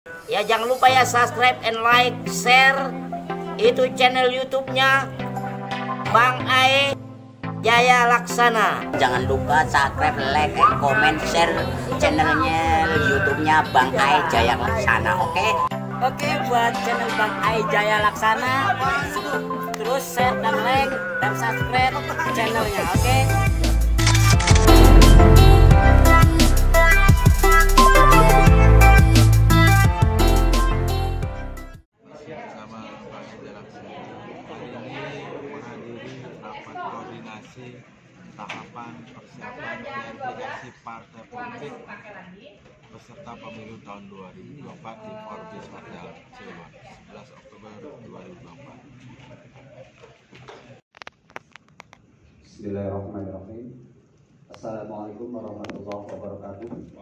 Ya jangan lupa ya subscribe and like, share itu channel YouTube-nya Bang Ae Jaya Laksana. Jangan lupa subscribe, like, comment, share channelnya YouTube-nya Bang Ae Jaya Laksana. Oke, buat channel Bang Ae Jaya Laksana, terus share dan like dan subscribe channelnya. Bersama Bang Ae Jaya Laksana. Hari ini menghadiri rapat koordinasi tahapan persiapan verifikasi partai politik peserta pemilu tahun 2024 di Forbes Hotel Cirebon, 11 Oktober 2024. Bismillahirrahmanirrahim. Assalamualaikum warahmatullahi wabarakatuh.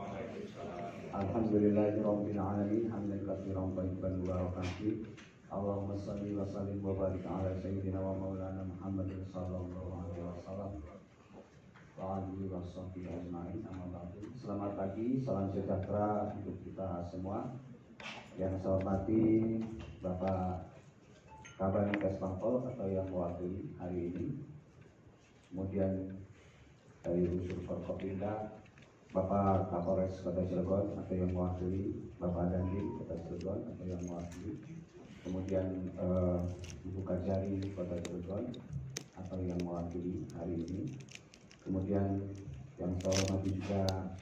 Alhamdulillahirabbil alamin, hamdan katsiran thayyiban mubarakan fihi. Allahumma shalli wa sallim wa barik ala sayyidina wa maulana Muhammadin sallallahu alaihi wasallam wa alihi washabbihi ajmain. Amma ba'du. Selamat pagi, salam sejahtera untuk kita semua. Yang saya hormati Bapak Kabaninkes Bangpol atau yang mewakili hari ini. Kemudian dari unsur Forkopimda Bapak Kapolres Kota Cilegon atau yang mewakili, Bapak Dandim Kota Cilegon atau yang mewakili, kemudian Ibu Kajari Kota Cilegon atau yang mewakili hari ini, kemudian yang saya hormati juga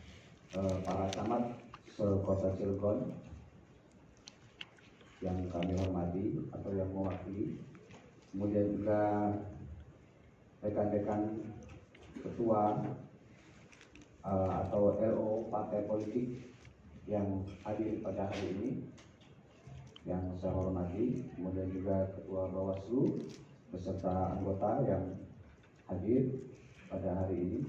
para camat se-Kota Cilegon yang kami hormati atau yang mewakili, kemudian juga rekan-rekan ketua atau LO partai politik yang hadir pada hari ini yang saya hormati, kemudian juga ketua Bawaslu beserta anggota yang hadir pada hari ini.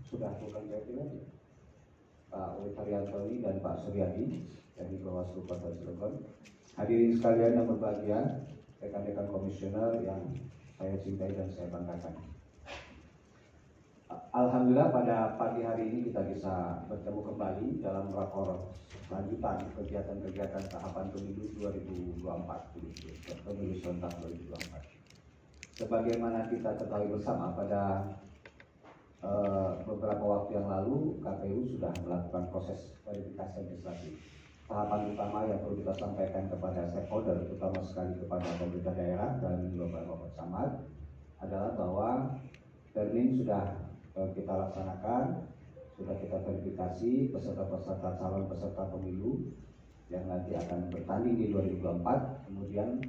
Sudah bukan saya Pak Witariantoni dan Pak Suryadi dari Bawaslu Kota Cilegon. Hadirin sekalian yang berbahagia, rekan-rekan komisioner yang saya cintai dan saya banggakan. Alhamdulillah pada pagi hari ini kita bisa bertemu kembali dalam rakor lanjutan kegiatan-kegiatan tahapan pemilu 2024, pemilu serentak 2024. Sebagaimana kita ketahui bersama pada beberapa waktu yang lalu KPU sudah melakukan proses verifikasi administratif. Tahapan utama yang perlu kita sampaikan kepada stakeholder, terutama sekali kepada pemerintah daerah dan beberapa camat, adalah bahwa termin sudah kita laksanakan, sudah kita verifikasi peserta-peserta calon peserta pemilu yang nanti akan bertanding di 2024. Kemudian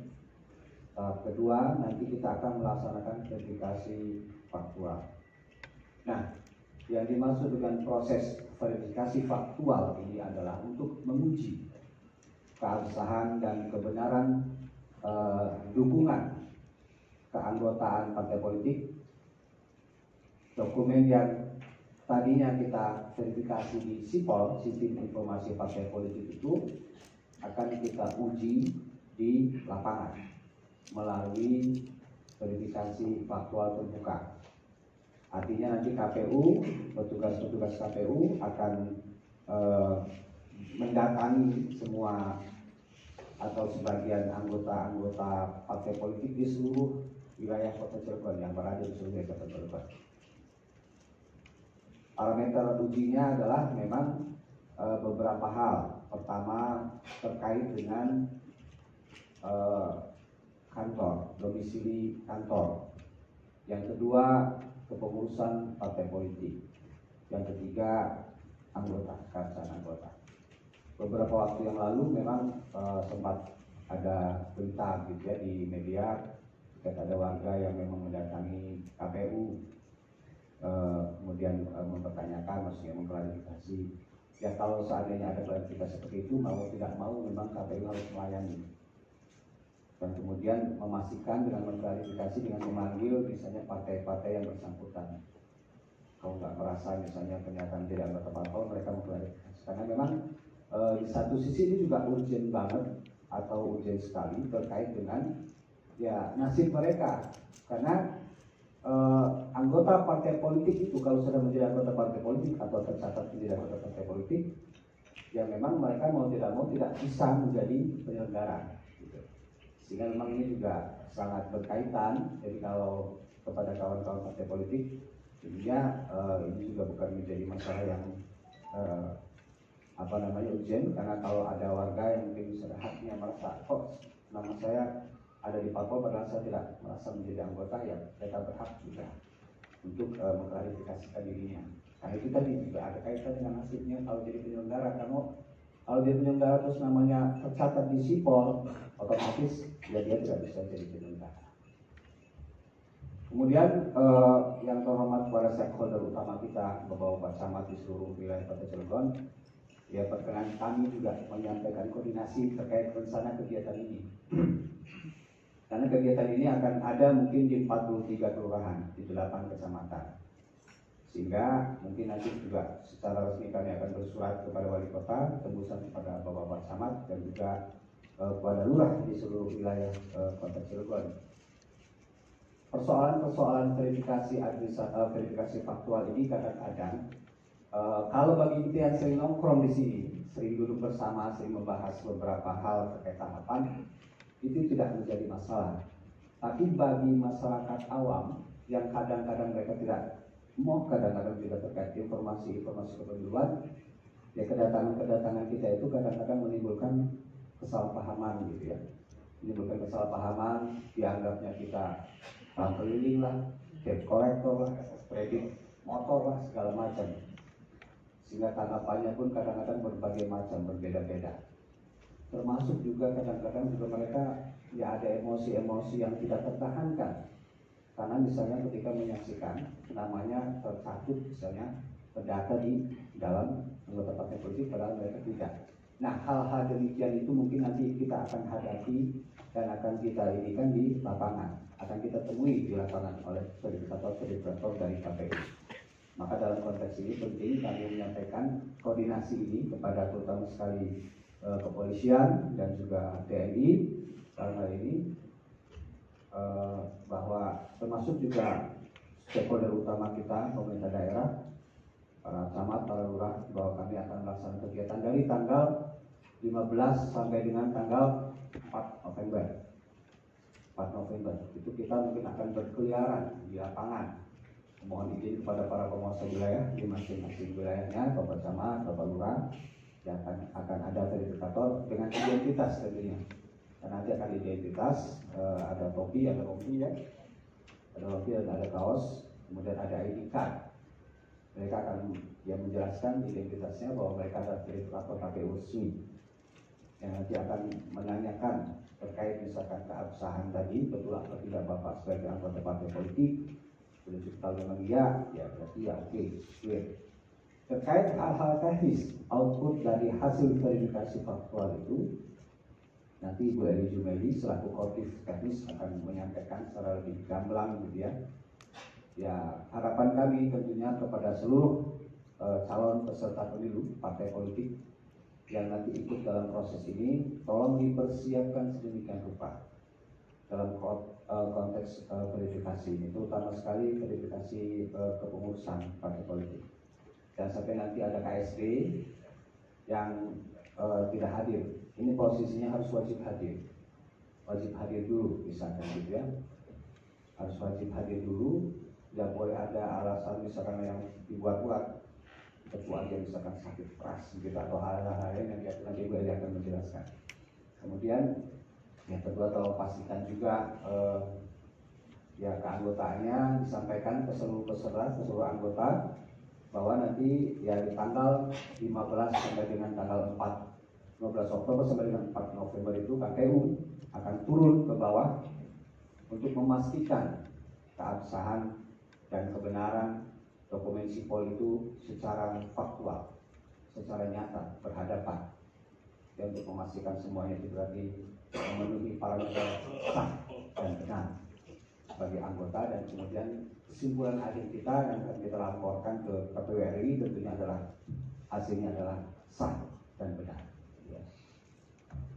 tahap kedua nanti kita akan melaksanakan verifikasi faktual. Nah, yang dimaksud dengan proses verifikasi faktual ini adalah untuk menguji keabsahan dan kebenaran dukungan keanggotaan partai politik. Dokumen yang tadinya kita verifikasi di SIPOL, Sistem Informasi Partai Politik, itu akan kita uji di lapangan melalui verifikasi faktual terbuka. Artinya nanti KPU, petugas-petugas KPU akan mendatangi semua atau sebagian anggota-anggota partai politik di seluruh wilayah Kota Cilegon yang berada di seluruh wilayah Kota Cilegon. Parameter ujinya adalah memang beberapa hal. Pertama terkait dengan kantor, domisili kantor. Yang kedua kepengurusan partai politik. Yang ketiga anggota, keabsahan anggota. Beberapa waktu yang lalu memang sempat ada berita gitu ya di media, ada warga yang memang mendatangi KPU. Kemudian mempertanyakan, maksudnya mengklarifikasi. Ya kalau seandainya ada klarifikasi seperti itu, mau tidak mau memang KPU harus melayani. Dan kemudian memastikan dengan mengklarifikasi dengan memanggil misalnya partai-partai yang bersangkutan. Kalau nggak merasa misalnya pernyataan tidak tepat, mereka mengklarifikasi. Karena memang di satu sisi ini juga urgent banget atau urgent sekali terkait dengan ya nasib mereka. Karena anggota partai politik itu kalau sudah menjadi anggota partai politik atau tercatat menjadi anggota partai politik yang memang mereka mau tidak bisa menjadi penyelenggara gitu. Sehingga memang ini juga sangat berkaitan. Jadi kalau kepada kawan-kawan partai politik tentunya ini juga bukan menjadi masalah yang urgent, karena kalau ada warga yang mungkin bisa haknya merasa kok nama saya ada di parpol padahal saya tidak merasa menjadi anggota, ya mereka berhak juga untuk mengklarifikasikan dirinya. Karena itu tadi juga ada kaitan dengan nasibnya kalau jadi penyelenggara. Kalau jadi penyelenggara terus namanya tercatat di Sipol, otomatis ya dia tidak bisa jadi penyelenggara. Kemudian yang terhormat para stakeholder utama kita, Bapak Camat di seluruh wilayah Kota Cilegon, ya perkenan kami juga menyampaikan koordinasi terkait rencana kegiatan ini. Karena kegiatan ini akan ada mungkin di 43 kelurahan di 8 kecamatan. Sehingga mungkin nanti juga secara resmi kami akan bersurat kepada wali kota, tembusan kepada Bapak Camat dan juga kepada lurah di seluruh wilayah Kota Cilegon. Persoalan-persoalan verifikasi faktual ini kadang-kadang kalau bagi kita yang sering nongkrong di sini, sering duduk bersama, sering membahas beberapa hal terkait tahapan, itu tidak menjadi masalah. Tapi bagi masyarakat awam yang kadang-kadang mereka tidak mau, kadang-kadang juga terkait informasi kepemiluan, ya kedatangan kita itu kadang-kadang menimbulkan kesalahpahaman gitu ya. Menimbulkan kesalahpahaman, dianggapnya kita bank keliling lah, debt collector lah, kredit motor lah, segala macam. Sehingga tanggapannya pun kadang-kadang berbagai macam, berbeda-beda. Termasuk juga kadang-kadang juga mereka ya ada emosi-emosi yang tidak tertahankan. Karena misalnya ketika menyaksikan namanya tercatut misalnya terdata di dalam anggota partai politik padahal mereka tidak. Nah, hal-hal demikian itu mungkin nanti kita akan hadapi dan akan kita inikan di lapangan, akan kita temui di lapangan oleh verifikator dari KPU. Maka dalam konteks ini penting kami menyampaikan koordinasi ini kepada terutama sekali kepolisian dan juga TNI dalam hal ini, bahwa termasuk juga stakeholder utama kita, pemerintah daerah, para camat, para lurah, bahwa kami akan melaksanakan kegiatan dari tanggal 15 sampai dengan tanggal 4 November. 4 November itu kita mungkin akan berkeliaran di lapangan. Mohon izin kepada para penguasa wilayah di masing-masing wilayahnya, Bapak Camat, Bapak Lurah, yang akan ada verifikator dengan identitas tentunya. Karena nanti akan identitas, ada topi ya, ada rompi dan ada kaos, kemudian ada ID card. Mereka akan menjelaskan identitasnya bahwa mereka adalah verifikator KPU resmi, yang nanti akan menanyakan terkait misalkan keabsahan tadi, betul atau tidak Bapak sebagai anggota partai politik. Kalau memang ya berarti ya oke, clear. Terkait hal-hal teknis, output dari hasil verifikasi faktual itu, nanti Ibu Eli Jumeli selaku koordinator teknis akan menyampaikan secara lebih gamblang gitu ya. Ya, harapan kami tentunya kepada seluruh calon peserta pemilu partai politik yang nanti ikut dalam proses ini, tolong dipersiapkan sedemikian rupa dalam konteks verifikasi ini, terutama sekali verifikasi kepengurusan partai politik. Dan sampai nanti ada KSB yang tidak hadir, ini posisinya harus wajib hadir dulu, misalkan gitu ya, harus wajib hadir dulu, tidak boleh ada alasan misalkan yang dibuat-buat, kecuali misalkan sakit keras gitu atau hal-hal yang nanti Ibu Eli akan menjelaskan. Kemudian yang kedua, tolong pastikan juga keanggotaannya disampaikan ke seluruh peserta, ke seluruh anggota, bahwa nanti ya di tanggal 15 sampai dengan tanggal 15 Oktober sampai dengan 4 November itu KPU akan turun ke bawah untuk memastikan keabsahan dan kebenaran dokumen Sipol itu secara faktual, secara nyata, berhadapan. Dan untuk memastikan semuanya itu berarti memenuhi parameter sah dan benar bagi anggota, dan kemudian kesimpulan akhir kita yang akan kita laporkan ke KPU RI tentunya adalah hasilnya adalah sah dan benar.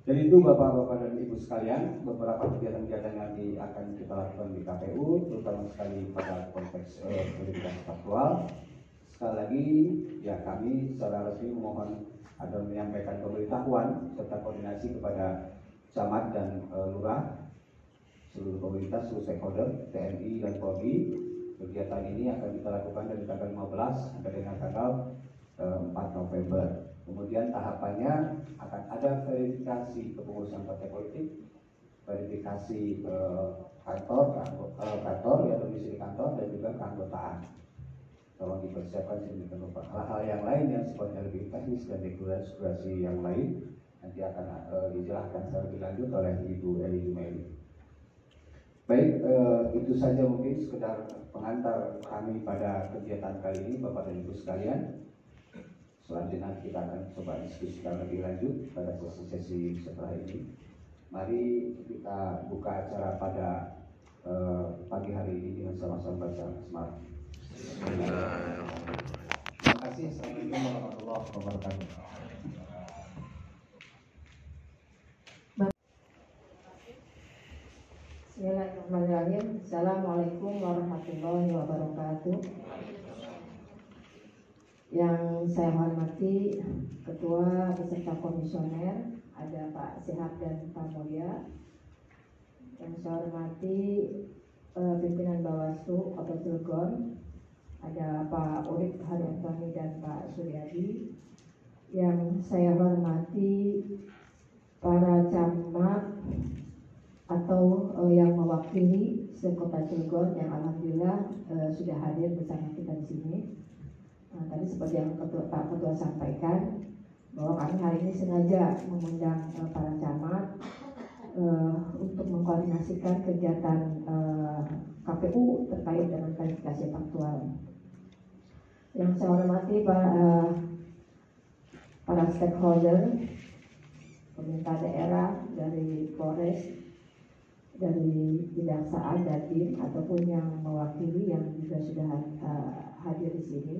Jadi itu Bapak-Bapak dan Ibu sekalian, beberapa kegiatan-kegiatan yang akan kita lakukan di KPU, terutama sekali pada konteks verifikasi faktual. Sekali lagi ya kami secara resmi mohon akan menyampaikan pemberitahuan serta koordinasi kepada camat dan lurah, seluruh komunitas, seluruh stakeholder, TNI dan Polri. Kegiatan ini akan kita lakukan dari tanggal 15 sampai dengan tanggal 4 November. Kemudian tahapannya akan ada verifikasi kepengurusan partai politik, verifikasi kantor ya, domisili kantor, dan juga keanggotaan. Tolong dipersiapkan sedemikian rupa. Hal-hal yang lain yang sifatnya lebih teknis dan regulasi yang lain nanti akan dijelaskan secara lebih lanjut oleh Ibu Eli Meli. Baik, itu saja mungkin sekedar pengantar kami pada kegiatan kali ini, Bapak dan Ibu sekalian. Selanjutnya kita akan coba diskusikan lebih lanjut pada sesi-sesi setelah ini. Mari kita buka acara pada pagi hari ini dengan sama-sama baca Bismillah. Terima kasih. Assalamualaikum warahmatullahi wabarakatuh. Bismillahirrahmanirrahim. Assalamualaikum warahmatullahi wabarakatuh. Yang saya hormati Ketua beserta Komisioner, ada Pak Sehat dan Pak Mulya. Yang saya hormati pimpinan Bawaslu Kota Cilegon, ada Pak Urip Haryanto dan Pak Suryadi. Yang saya hormati para camat atau yang mewakili se-Kota Cilegon yang alhamdulillah sudah hadir bersama kita di sini. Tadi seperti yang Pak Ketua sampaikan bahwa kami hari ini sengaja mengundang para camat untuk mengkoordinasikan kegiatan KPU terkait dengan verifikasi faktual. Yang saya hormati para stakeholder, pemerintah daerah, dari Polres, dari Kejaksaan, Dandim, ataupun yang mewakili yang juga sudah hadir di sini.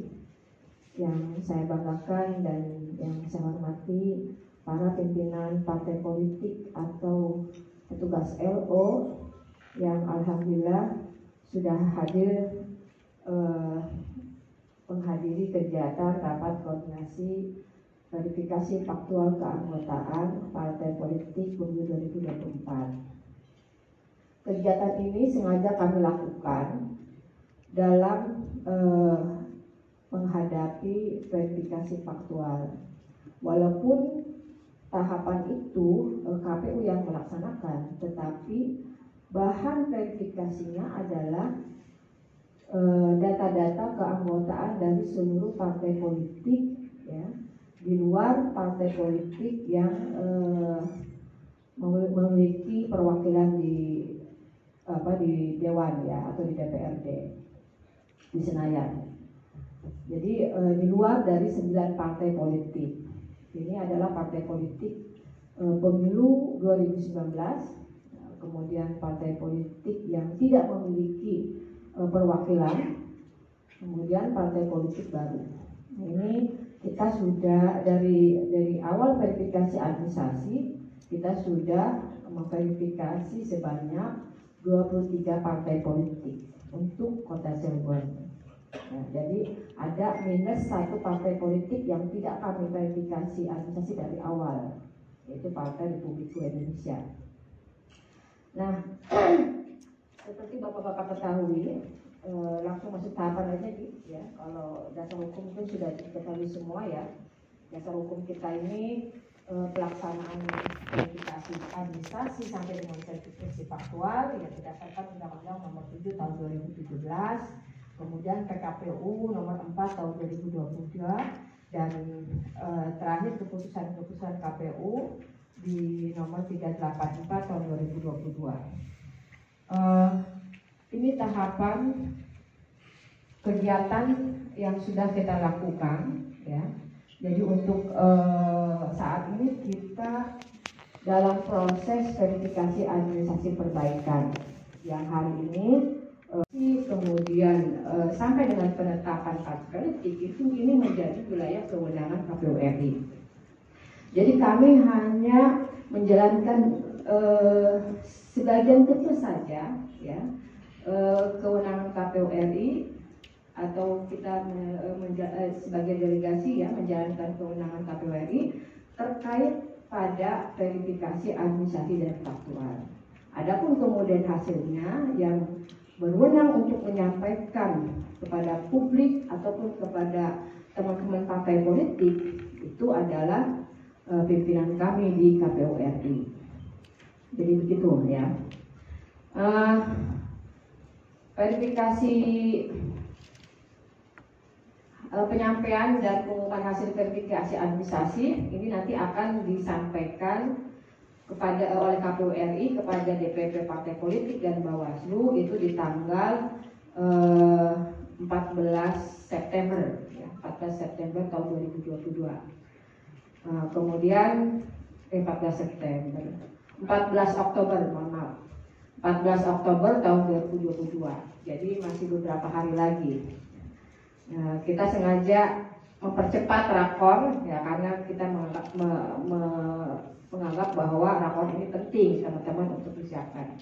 Yang saya banggakan dan yang saya hormati para pimpinan partai politik atau petugas LO yang alhamdulillah sudah hadir menghadiri kegiatan rapat koordinasi verifikasi faktual keanggotaan partai politik pemilu 2024. Kegiatan ini sengaja kami lakukan dalam menghadapi verifikasi faktual. Walaupun tahapan itu KPU yang melaksanakan, tetapi bahan verifikasinya adalah data-data keanggotaan dari seluruh partai politik, ya, di luar partai politik yang memiliki perwakilan di Dewan, ya, atau di DPRD di Senayan. Jadi di luar dari 9 partai politik. Ini adalah partai politik pemilu 2019, kemudian partai politik yang tidak memiliki perwakilan, kemudian partai politik baru. Ini kita sudah dari awal verifikasi administrasi, kita sudah memverifikasi sebanyak 23 partai politik untuk Kota Cilegon. Nah, jadi ada minus 1 partai politik yang tidak kami verifikasi administrasi dari awal, yaitu Partai Republik Indonesia. Nah, seperti bapak-bapak ketahui, langsung masuk tahapan aja ya. Kalau dasar hukum itu sudah diketahui semua ya. Dasar hukum kita ini pelaksanaan verifikasi administrasi sampai dengan verifikasi faktual yang berdasarkan Undang-Undang Nomor 7 Tahun 2017. Kemudian PKPU nomor 4 tahun 2022 dan terakhir keputusan KPU di nomor 384 tahun 2022. Ini tahapan kegiatan yang sudah kita lakukan, ya. Jadi untuk saat ini kita dalam proses verifikasi administrasi perbaikan yang hari ini kemudian sampai dengan penetapan partai politik ini menjadi wilayah kewenangan KPU RI. Jadi kami hanya menjalankan sebagian kecil saja, ya, kewenangan KPU RI atau kita sebagai delegasi ya menjalankan kewenangan KPU RI terkait pada verifikasi administrasi dan faktual. Adapun kemudian hasilnya yang berwenang untuk menyampaikan kepada publik ataupun kepada teman-teman partai politik itu adalah pimpinan kami di KPU RI. Jadi begitu ya. Verifikasi penyampaian dan pengumuman hasil verifikasi administrasi ini nanti akan disampaikan oleh KPU RI kepada DPP partai politik dan Bawaslu itu di tanggal 14 September ya, 14 September tahun 2022. Kemudian 14 Oktober, mohon maaf. 14 Oktober tahun 2022. Jadi masih beberapa hari lagi. Kita sengaja mempercepat rakor ya karena kita menganggap bahwa rakor ini penting teman-teman untuk disiapkan.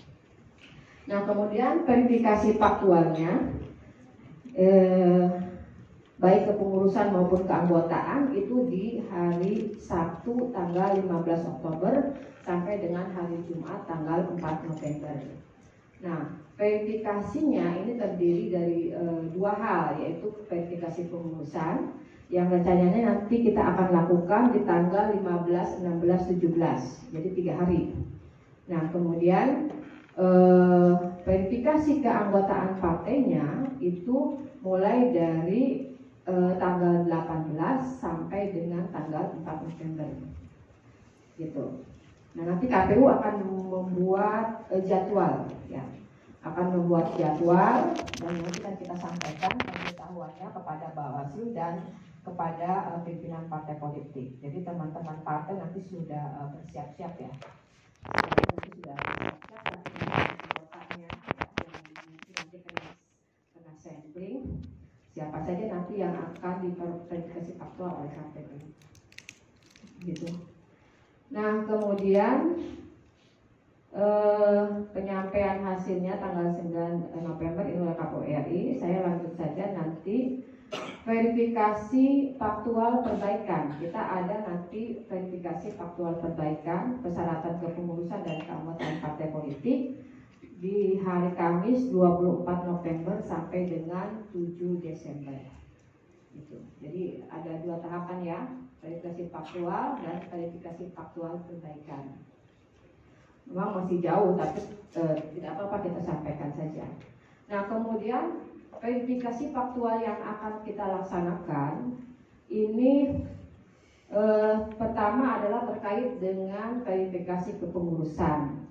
Nah, kemudian verifikasi faktualnya baik kepengurusan maupun keanggotaan itu di hari Sabtu tanggal 15 Oktober sampai dengan hari Jumat tanggal 4 November. Nah, verifikasinya ini terdiri dari dua hal, yaitu verifikasi pengurusan yang rencananya nanti kita akan lakukan di tanggal 15, 16, 17, jadi 3 hari. Nah, kemudian verifikasi keanggotaan partainya itu mulai dari tanggal 18 sampai dengan tanggal 4 November gitu. Nah, nanti KPU akan membuat jadwal ya, akan membuat jadwal dan nanti kan kita sampaikan pemberitahuannya kepada Bawaslu dan kepada pimpinan partai politik. Jadi teman-teman partai nanti sudah bersiap-siap ya. Nanti sudah bersiap-siap kotaknya nanti kena sampling. Siapa saja nanti yang akan diverifikasi faktual oleh KPU gitu. Nah, kemudian penyampaian hasilnya tanggal 9 November ini oleh KPU RI. Saya lanjut saja nanti verifikasi faktual perbaikan. Kita ada nanti verifikasi faktual perbaikan persyaratan kepengurusan dan keanggotaan partai politik di hari Kamis 24 November sampai dengan 7 Desember. Gitu. Jadi ada 2 tahapan ya, verifikasi faktual dan verifikasi faktual perbaikan. Memang masih jauh, tapi tidak apa-apa kita sampaikan saja. Nah, kemudian verifikasi faktual yang akan kita laksanakan ini pertama adalah terkait dengan verifikasi kepengurusan.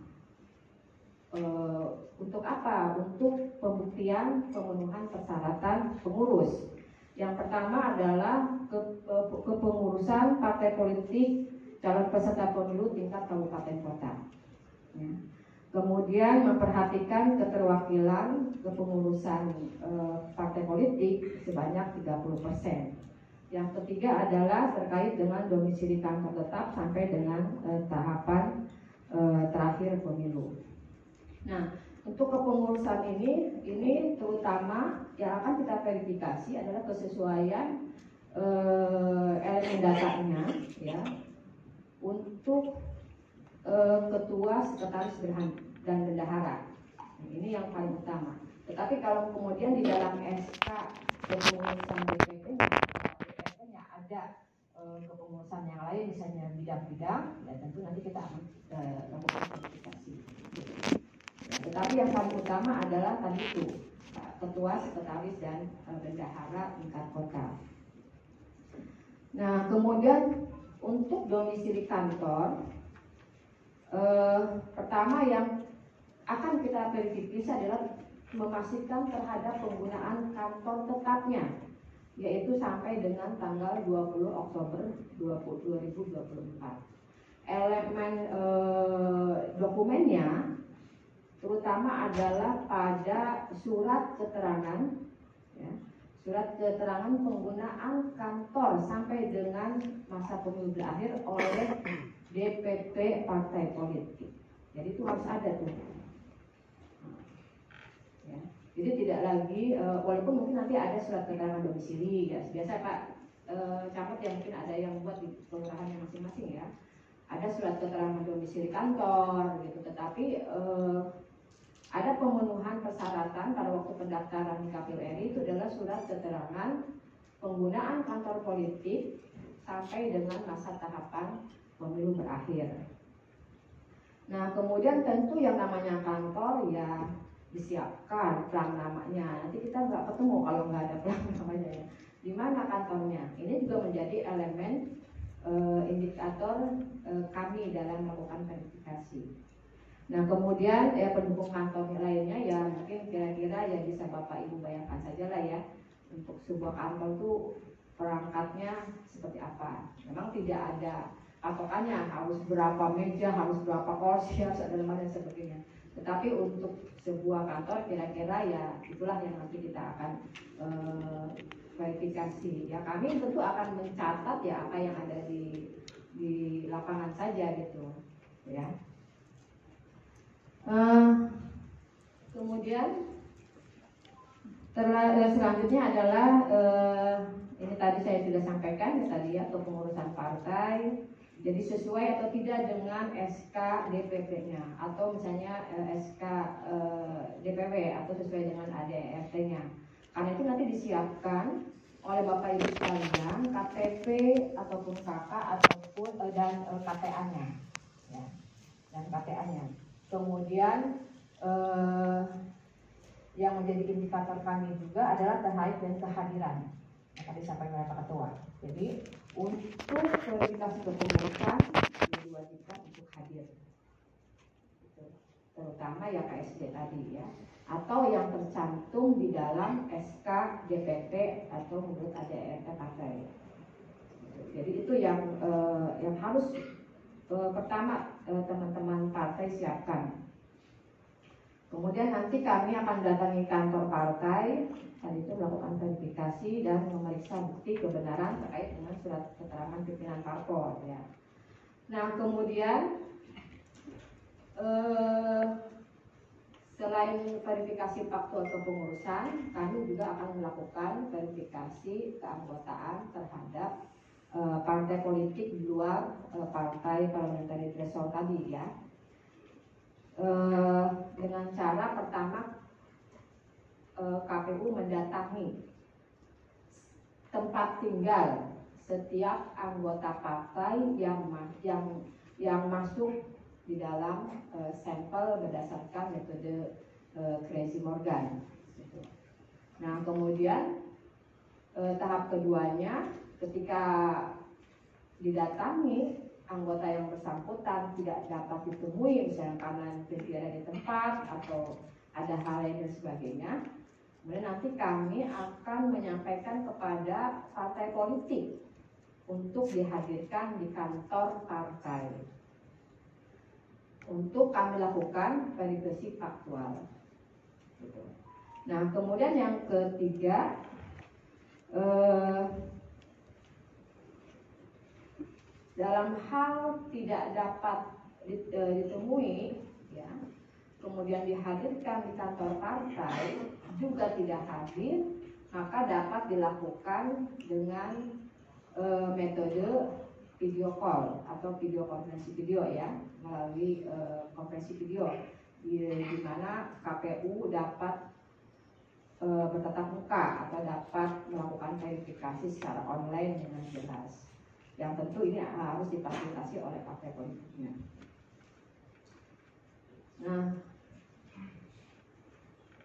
Untuk apa? Untuk pembuktian pemenuhan persyaratan pengurus. Yang pertama adalah kepengurusan partai politik calon peserta pemilu tingkat kabupaten kota. Ya. Kemudian memperhatikan keterwakilan kepengurusan partai politik sebanyak 30%. Yang ketiga adalah terkait dengan domisili kantor tetap sampai dengan tahapan terakhir pemilu. Nah, untuk kepengurusan ini terutama yang akan kita verifikasi adalah kesesuaian elemen datanya, ya, untuk ketua, sekretaris dan bendahara. Ini yang paling utama. Tetapi kalau kemudian di dalam SK kepengurusan DPP-nya ada kepengurusan yang lain, misalnya bidang-bidang, ya tentu nanti kita akan lakukan verifikasi. Tetapi yang paling utama adalah tadi itu ketua, sekretaris dan bendahara tingkat kota. Nah, kemudian untuk domisili kantor, pertama yang akan kita verifikasi adalah memastikan terhadap penggunaan kantor tetapnya, yaitu sampai dengan tanggal 20 Oktober 2024. Elemen dokumennya terutama adalah pada surat keterangan, ya, surat keterangan penggunaan kantor sampai dengan masa pemilu berakhir oleh DPP partai politik. Jadi itu harus ada tuh. Ya. Jadi tidak lagi, walaupun mungkin nanti ada surat keterangan domisili ya, biasa Pak Camat yang mungkin ada yang buat di kelurahannya masing-masing ya, ada surat keterangan domisili kantor gitu, tetapi ada pemenuhan persyaratan pada waktu pendaftaran di KPU RI itu adalah surat keterangan penggunaan kantor politik sampai dengan masa tahapan pemilu berakhir. Nah kemudian tentu yang namanya kantor ya disiapkan plang namanya. Nanti kita nggak ketemu kalau nggak ada plang namanya ya. Di mana kantornya? Ini juga menjadi elemen indikator kami dalam melakukan verifikasi. Nah kemudian ya pendukung kantor lainnya ya mungkin kira-kira ya bisa Bapak Ibu bayangkan saja lah ya, untuk sebuah kantor tuh perangkatnya seperti apa. Memang tidak ada patokannya harus berapa meja, harus berapa kursi, dan lain sebagainya. Tetapi untuk sebuah kantor kira-kira ya itulah yang nanti kita akan verifikasi. Ya kami tentu akan mencatat ya apa yang ada di lapangan saja gitu, ya. Kemudian selanjutnya adalah ini tadi saya sudah sampaikan ya tadi ya, kepengurusan partai. Jadi sesuai atau tidak dengan SK DPP-nya atau misalnya SK DPW atau sesuai dengan ADRT-nya. Karena itu nanti disiapkan oleh Bapak Ibu sekalian KTP ataupun KK ataupun dan KTA-nya, ya, dan KTA-nya. Kemudian yang menjadi indikator kami juga adalah terkait dengan kehadiran. Yang tadi disampaikan oleh Pak Ketua. Jadi untuk verifikasi kepengurusan diwajibkan untuk hadir, terutama ya KSD tadi ya, atau yang tercantum di dalam SK DPP atau menurut ADRT partai. Jadi itu yang harus pertama teman-teman partai siapkan. Kemudian nanti kami akan datangi kantor partai, tadi itu melakukan verifikasi dan memeriksa bukti kebenaran terkait dengan surat keterangan pimpinan parpol. Ya. Nah kemudian selain verifikasi faktual kepengurusan, kami juga akan melakukan verifikasi keanggotaan terhadap partai politik di luar partai parliamentary threshold tadi ya. Dengan cara pertama KPU mendatangi tempat tinggal setiap anggota partai yang masuk di dalam sampel berdasarkan metode Cressy Morgan. Nah kemudian tahap keduanya ketika didatangi anggota yang bersangkutan tidak dapat ditemui misalnya karena tidak ada di tempat atau ada hal lain dan sebagainya, kemudian nanti kami akan menyampaikan kepada partai politik untuk dihadirkan di kantor partai untuk kami lakukan verifikasi faktual. Nah kemudian yang ketiga dalam hal tidak dapat ditemui, ya, kemudian dihadirkan di kantor partai juga tidak hadir, maka dapat dilakukan dengan metode video call atau video konferensi video ya, melalui konferensi video di mana KPU dapat bertatap muka atau dapat melakukan verifikasi secara online dengan jelas. Yang tentu ini harus difasilitasi oleh partai politiknya. Nah,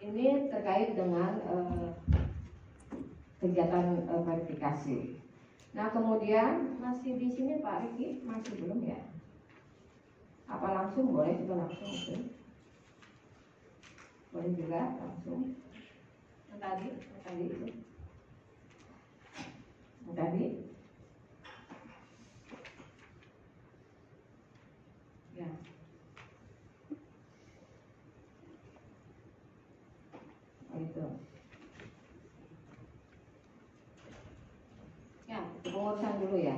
ini terkait dengan kegiatan verifikasi. Nah, kemudian masih di sini Pak Riki, masih belum ya? Apa langsung boleh juga langsung? Okay. Boleh juga langsung. Yang tadi itu. Yang tadi. Ya. Oh, itu. Ya, kepengurusan dulu ya.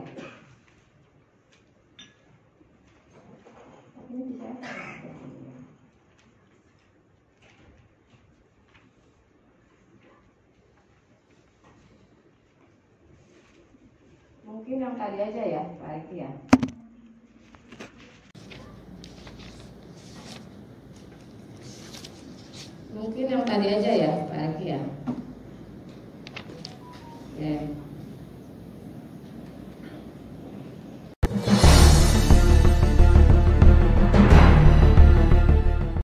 Ini bisa. yang tadi aja ya, Pak Riki ya. Mungkin yang tadi aja ya, Pak Riki ya. Oke.